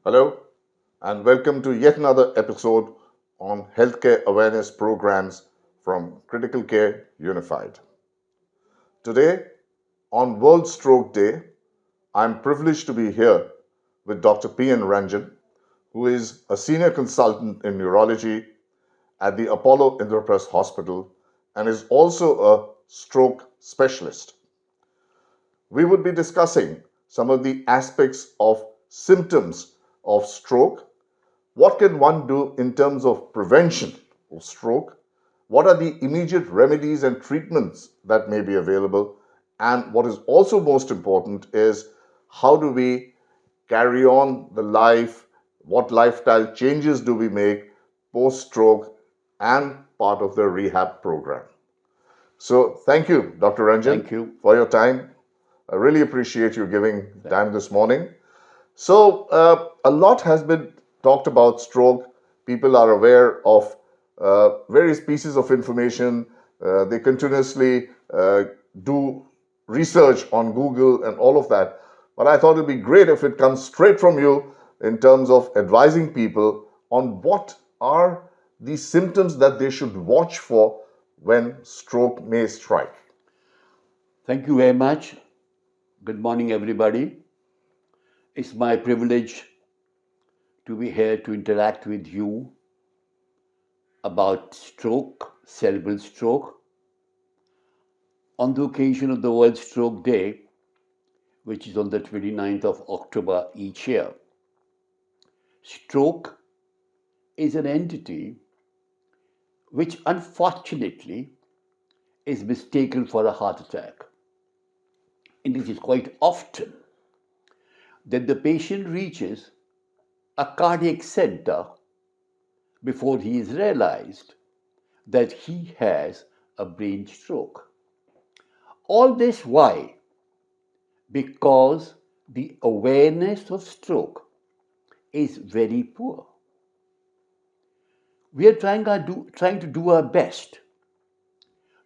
Hello, and welcome to yet another episode on healthcare awareness programs from Critical Care Unified. Today, on World Stroke Day, I'm privileged to be here with Dr. P.N. Renjen, who is a senior consultant in neurology at the Apollo Indraprastha Hospital and is also a stroke specialist. We would be discussing some of the aspects of symptoms of stroke. What can one do in terms of prevention of stroke? What are the immediate remedies and treatments that may be available? And what is also most important is how do we carry on the life? What lifestyle changes do we make post stroke and part of the rehab program? So, thank you, Dr. Renjen, Thank you. for your time. I really appreciate you giving time this morning. So, a lot has been talked about stroke. People are aware of various pieces of information. They continuously do research on Google and all of that. But I thought it'd be great if it comes straight from you in terms of advising people on what are the symptoms that they should watch for when stroke may strike. Thank you very much. Good morning, everybody. It's my privilege to be here to interact with you about stroke, cerebral stroke, on the occasion of the World Stroke Day, which is on the 29th of October each year. Stroke is an entity which unfortunately is mistaken for a heart attack. And it is quite often that the patient reaches a cardiac center before he is realized that he has a brain stroke. All this why? Because the awareness of stroke is very poor. We are trying to do our best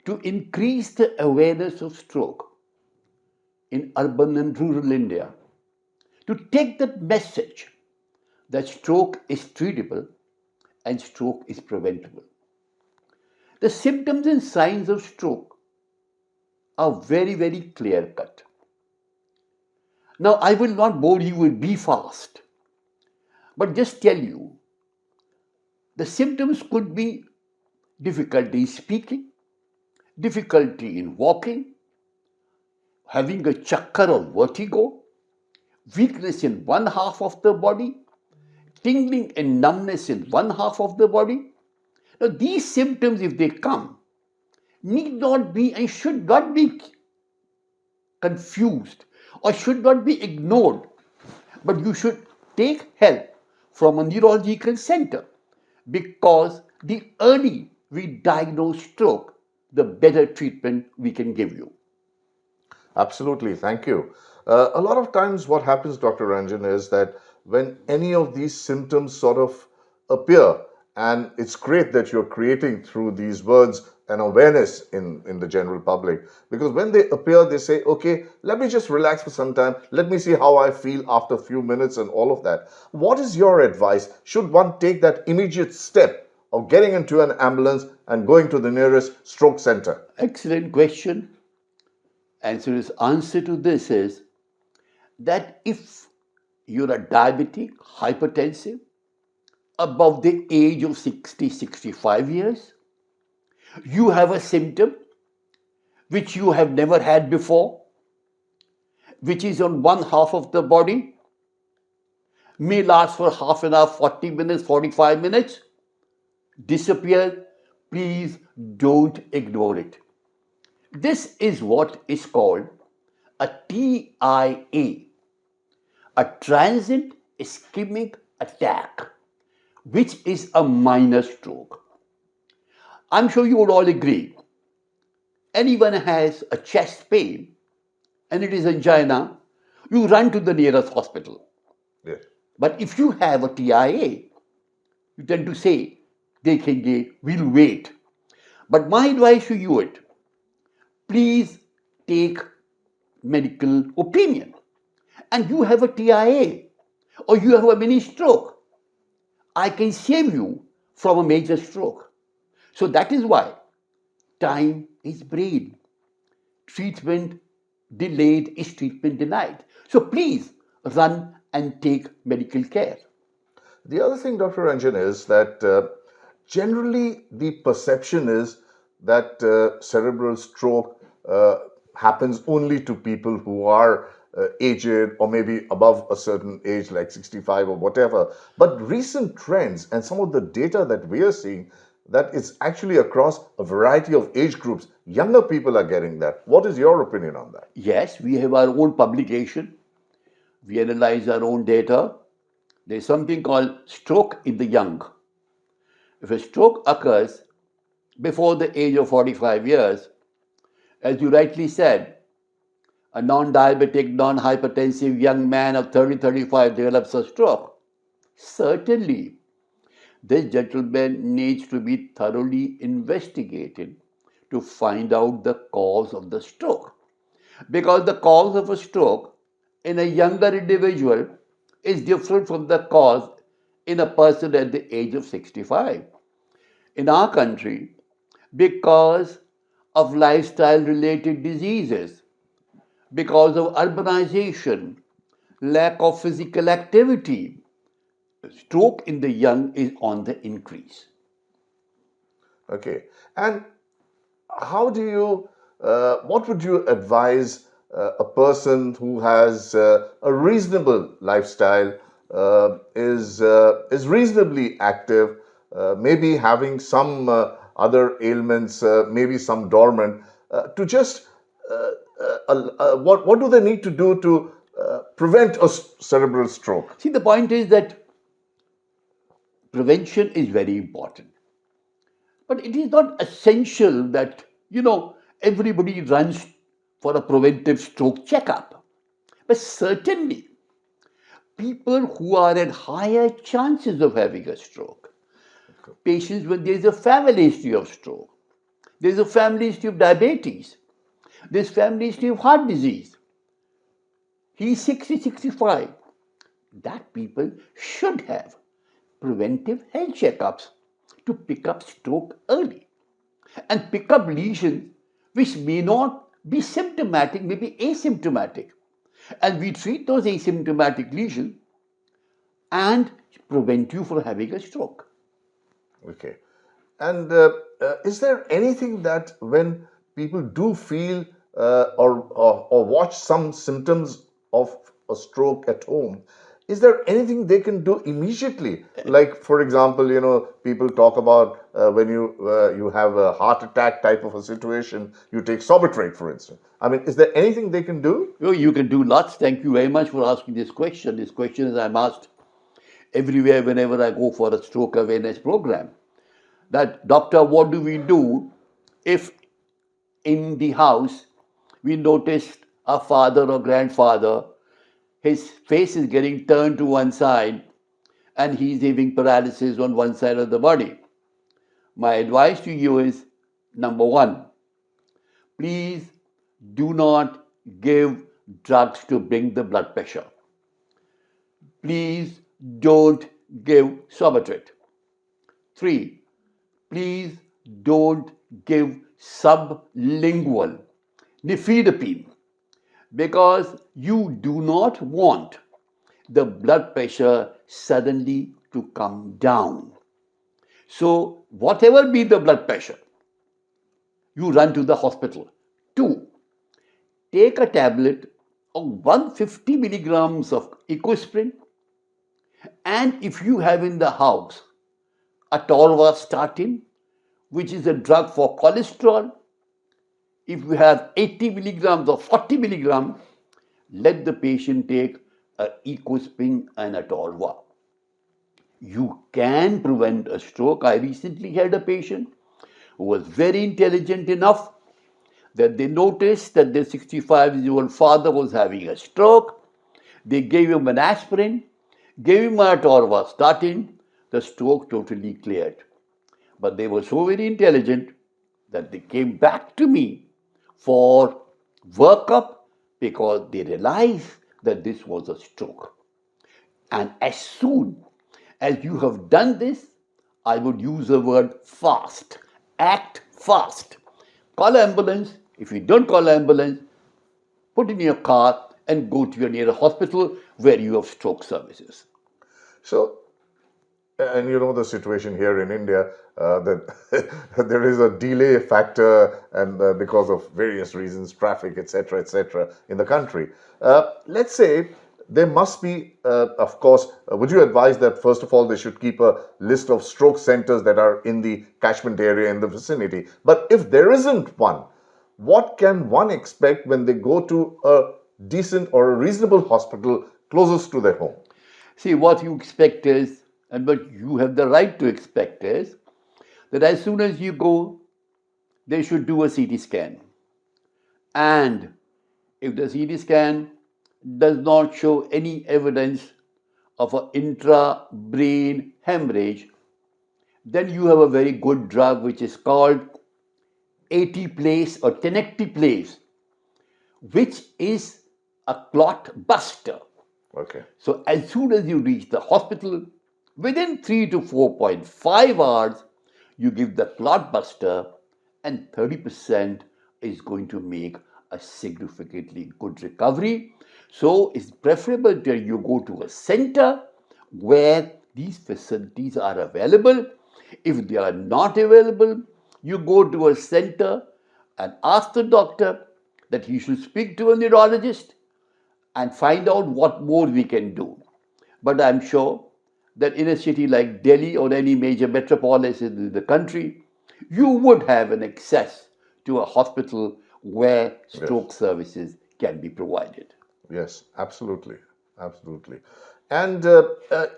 to increase the awareness of stroke in urban and rural India, to take that message that stroke is treatable and stroke is preventable. The symptoms and signs of stroke are very, very clear cut. Now, I will not bore you with be fast, but just tell you the symptoms could be difficulty in speaking, difficulty in walking, having a chakkar or vertigo, weakness in one half of the body, tingling and numbness in one half of the body. Now, these symptoms, if they come, need not be and should not be confused or should not be ignored, but you should take help from a neurological center, because the early we diagnose stroke, the better treatment we can give you. Absolutely, thank you. A lot of times, what happens, Dr. Ranjan, is that when any of these symptoms sort of appear, and it's great that you're creating through these words an awareness in the general public, because when they appear, they say, okay, let me just relax for some time, let me see how I feel after a few minutes and all of that. What is your advice? Should one take that immediate step of getting into an ambulance and going to the nearest stroke center? Excellent question. And so his answer to this is that if you're a diabetic, hypertensive, above the age of 60, 65 years, you have a symptom which you have never had before, which is on one half of the body, may last for half an hour, 40 minutes, 45 minutes, disappear, please don't ignore it. This is what is called a TIA, a transient ischemic attack, which is a minor stroke. I'm sure you would all agree. Anyone has a chest pain and it is angina, you run to the nearest hospital. Yes. But if you have a TIA, you tend to say, we'll wait. But my advice to you is, please take medical opinion. And you have a TIA. or you have a mini stroke. I can save you from a major stroke. So that is why time is brain. Treatment delayed is treatment denied. So please run and take medical care. The other thing, Dr. Renjen, is that generally the perception is that cerebral stroke happens only to people who are aged or maybe above a certain age, like 65 or whatever. But recent trends and some of the data that we are seeing, that it's actually across a variety of age groups. Younger people are getting that. What is your opinion on that? Yes, we have our own publication. We analyze our own data. There's something called stroke in the young. If a stroke occurs before the age of 45 years, as you rightly said, a non diabetic, non hypertensive young man of 30 35 develops a stroke. Certainly, this gentleman needs to be thoroughly investigated to find out the cause of the stroke. Because the cause of a stroke in a younger individual is different from the cause in a person at the age of 65. In our country, because of lifestyle related diseases, because of urbanization, lack of physical activity, stroke in the young is on the increase. Okay. And how do you, what would you advise a person who has a reasonable lifestyle, is reasonably active, maybe having some other ailments, maybe some dormant, to just what do they need to do to prevent a cerebral stroke? See, the point is that prevention is very important. But it is not essential that, everybody runs for a preventive stroke checkup. But certainly, people who are at higher chances of having a stroke, patients when there is a family history of stroke, there is a family history of diabetes, there's family history of heart disease, he's 60, 65, that people should have preventive health checkups to pick up stroke early and pick up lesions which may not be symptomatic, may be asymptomatic. And we treat those asymptomatic lesions and prevent you from having a stroke. Okay. And is there anything that when people do feel or watch some symptoms of a stroke at home, is there anything they can do immediately? Like, for example, people talk about when you have a heart attack type of a situation, you take sorbitol, for instance. I mean, is there anything they can do? Oh, you can do lots. Thank you very much for asking this question. This question is I'm asked everywhere whenever I go for a stroke awareness program. That, doctor, what do we do if in the house we noticed our father or grandfather, his face is getting turned to one side and he's having paralysis on one side of the body? My advice to you is number one, please do not give drugs to bring the blood pressure. Please don't give Sorbitol. Three, please don't give sublingual nifedipine because you do not want the blood pressure suddenly to come down. So, whatever be the blood pressure, you run to the hospital. Two, take a tablet of 150 milligrams of ecosprin, and if you have in the house atorvastatin, which is a drug for cholesterol, if you have 80 milligrams or 40 milligrams, let the patient take ecosprin and atorva. You can prevent a stroke. I recently had a patient who was very intelligent enough that they noticed that their 65-year-old father was having a stroke. They gave him an aspirin, gave him a atorvastatin. The stroke totally cleared. But they were so very intelligent that they came back to me for workup because they realized that this was a stroke. And as soon as you have done this, I would use the word fast. Act fast. Call ambulance. If you don't call ambulance, put in your car and go to your nearest hospital where you have stroke services. So, and you know the situation here in India, that there is a delay factor, and because of various reasons, traffic, etc., in the country. Let's say there must be, of course, would you advise that first of all they should keep a list of stroke centers that are in the catchment area in the vicinity? But if there isn't one, what can one expect when they go to a decent or a reasonable hospital closest to their home? See, what you expect is, and what you have the right to expect is, that as soon as you go, they should do a CT scan. And if the CT scan does not show any evidence of an intra-brain hemorrhage, then you have a very good drug which is called AT-place or tenecteplase, which is a clot buster. Okay. So as soon as you reach the hospital, within 3 to 4.5 hours, you give the clot buster, and 30% is going to make a significantly good recovery. So it's preferable that you go to a center where these facilities are available. If they are not available, you go to a center and ask the doctor that he should speak to a neurologist and find out what more we can do. But I'm sure that in a city like Delhi or any major metropolis in the country, you would have an access to a hospital where Yes. stroke services can be provided. Yes, absolutely. Absolutely. And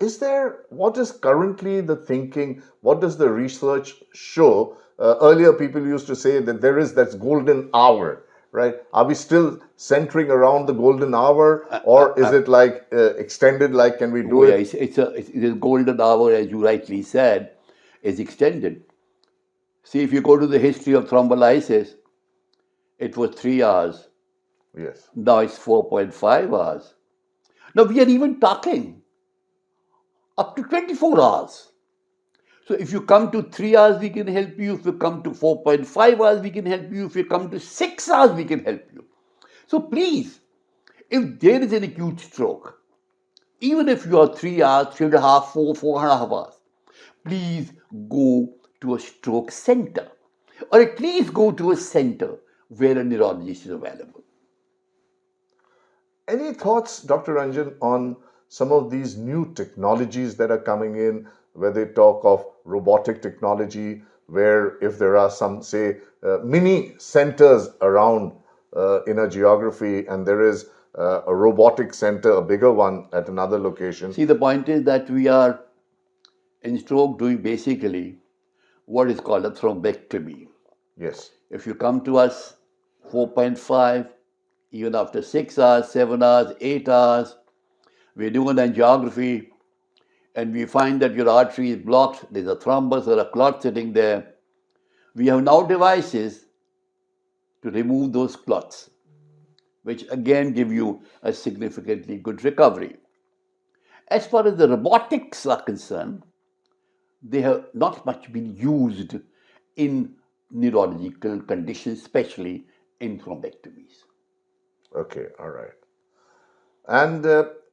is there, what is currently the thinking? What does the research show? Earlier, people used to say that there is that golden hour, right? Are we still centering around the golden hour, or is it like extended? Like, can we do Oh, yeah, it? it's a golden hour, as you rightly said, is extended. See, if you go to the history of thrombolysis, it was 3 hours. Yes. Now it's 4.5 hours. Now we are even talking up to 24 hours. So if you come to 3 hours, we can help you. If you come to 4.5 hours, we can help you. If you come to 6 hours, we can help you. So please, if there is an acute stroke, even if you are 3 hours, 3.5, 4.5 hours, please go to a stroke center, or at least go to a center where a neurologist is available. Any thoughts, Dr. Ranjan, on some of these new technologies that are coming in, where they talk of robotic technology, where if there are some, say, mini centers around in a geography, and there is a robotic center, a bigger one at another location? See, the point is that we are in stroke doing basically what is called a thrombectomy. Yes. If you come to us 4.5, even after 6 hours, 7 hours, 8 hours, we do an angiography and we find that your artery is blocked, there's a thrombus or a clot sitting there. We have now devices to remove those clots, which again give you a significantly good recovery. As far as the robotics are concerned, they have not much been used in neurological conditions, especially in thrombectomies. Okay, all right. And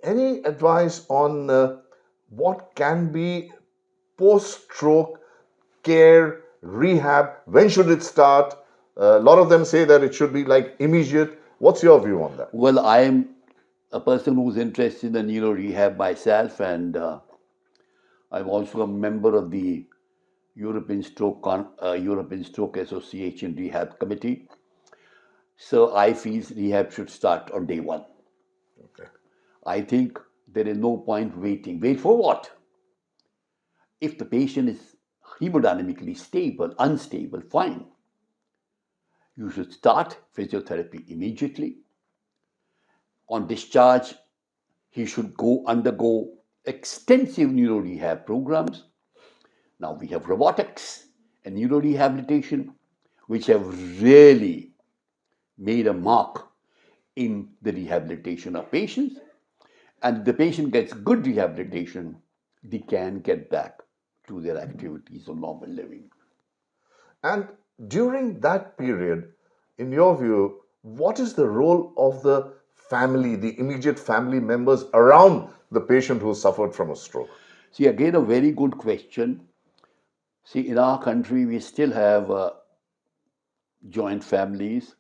any advice on what can be post-stroke care, rehab? When should it start? A lot of them say that it should be like immediate. What's your view on that? Well, I am a person who's interested in neuro rehab myself, and I'm also a member of the European Stroke Association Rehab Committee. So I feel rehab should start on day one. Okay. I think there is no point waiting. Wait for what? If the patient is hemodynamically stable, unstable, fine. You should start physiotherapy immediately. On discharge, he should undergo extensive neuro rehab programs. Now we have robotics and neuro rehabilitation, which have really made a mark in the rehabilitation of patients. and the patient gets good rehabilitation, they can get back to their activities of normal living. And during that period, in your view, what is the role of the family, the immediate family members around the patient who suffered from a stroke? See, again, a very good question. See, in our country, we still have joint families,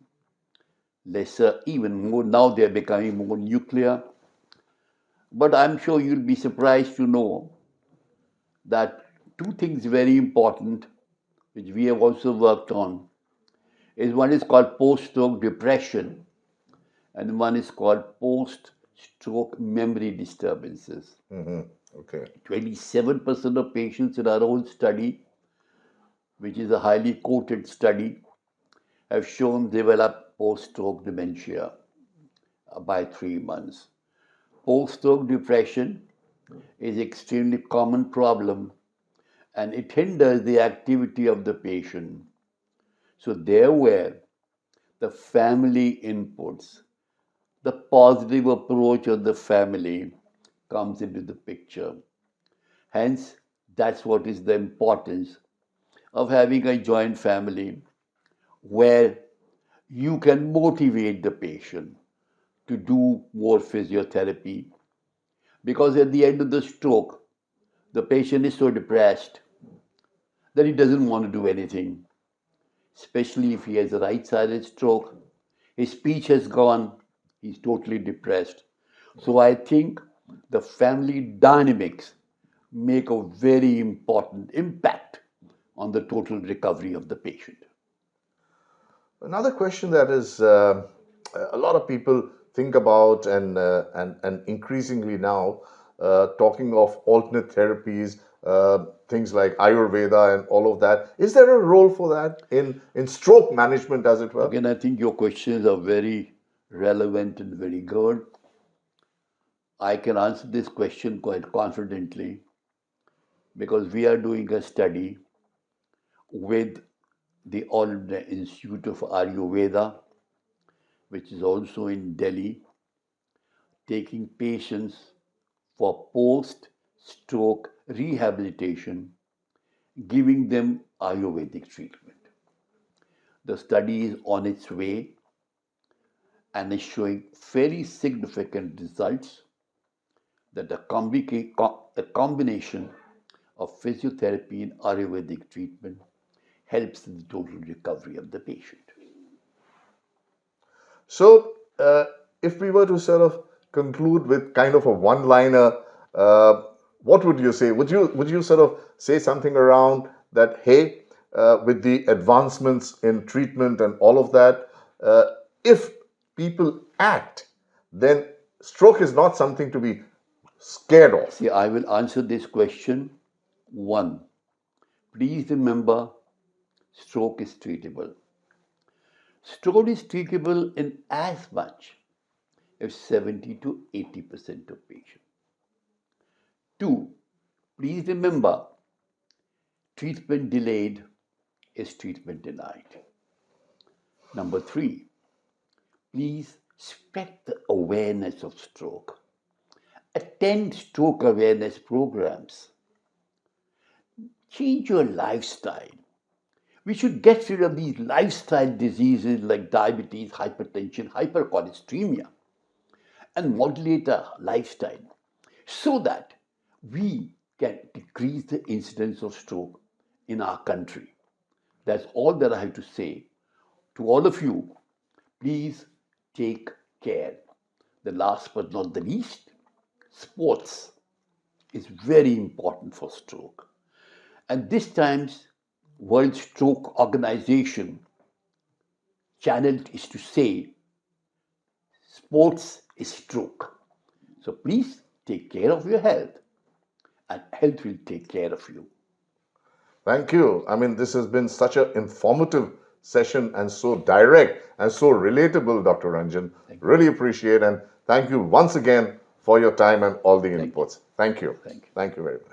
lesser, even more. Now they're becoming more nuclear. But I'm sure you'll be surprised to know that two things very important, which we have also worked on, is one is called post-stroke depression, and one is called post-stroke memory disturbances. Okay. 27% of patients in our own study, which is a highly quoted study, have shown develop post-stroke dementia by 3 months. Post-stroke depression is an extremely common problem and it hinders the activity of the patient. So there where the family inputs, the positive approach of the family comes into the picture. Hence, that's what is the importance of having a joint family where you can motivate the patient to do more physiotherapy. Because at the end of the stroke, the patient is so depressed that he doesn't want to do anything, especially if he has a right sided stroke. His speech has gone, he's totally depressed. So I think the family dynamics make a very important impact on the total recovery of the patient. Another question that is a lot of people think about, and increasingly now talking of alternate therapies, things like Ayurveda and all of that. Is there a role for that in stroke management, as it were? Again, I think your questions are very relevant and very good. I can answer this question quite confidently because we are doing a study with the All India Institute of Ayurveda, which is also in Delhi, taking patients for post stroke rehabilitation, giving them Ayurvedic treatment. The study is on its way and is showing very significant results that a combination of physiotherapy and Ayurvedic treatment helps in the total recovery of the patient. So, if we were to sort of conclude with kind of a one-liner, what would you say? Would you sort of say something around that? Hey, with the advancements in treatment and all of that, if people act, then stroke is not something to be scared of. See, I will answer this question. One, please remember stroke is treatable. Stroke is treatable in as much as 70 to 80% of patients. Two, please remember treatment delayed is treatment denied. Number three, please spread the awareness of stroke. Attend stroke awareness programs. Change your lifestyle. We should get rid of these lifestyle diseases like diabetes, hypertension, hypercholesteremia, and modulate our lifestyle so that we can decrease the incidence of stroke in our country. That's all that I have to say to all of you. Please take care. The last but not the least, sports is very important for stroke. And this time's World Stroke Organization channel is to say sports is stroke. So please take care of your health and health will take care of you. Thank you. I mean, this has been such an informative session and so direct and so relatable, Dr. Renjen. Really appreciate, and thank you once again for your time and all the inputs. Thank you. Thank you. Thank you very much.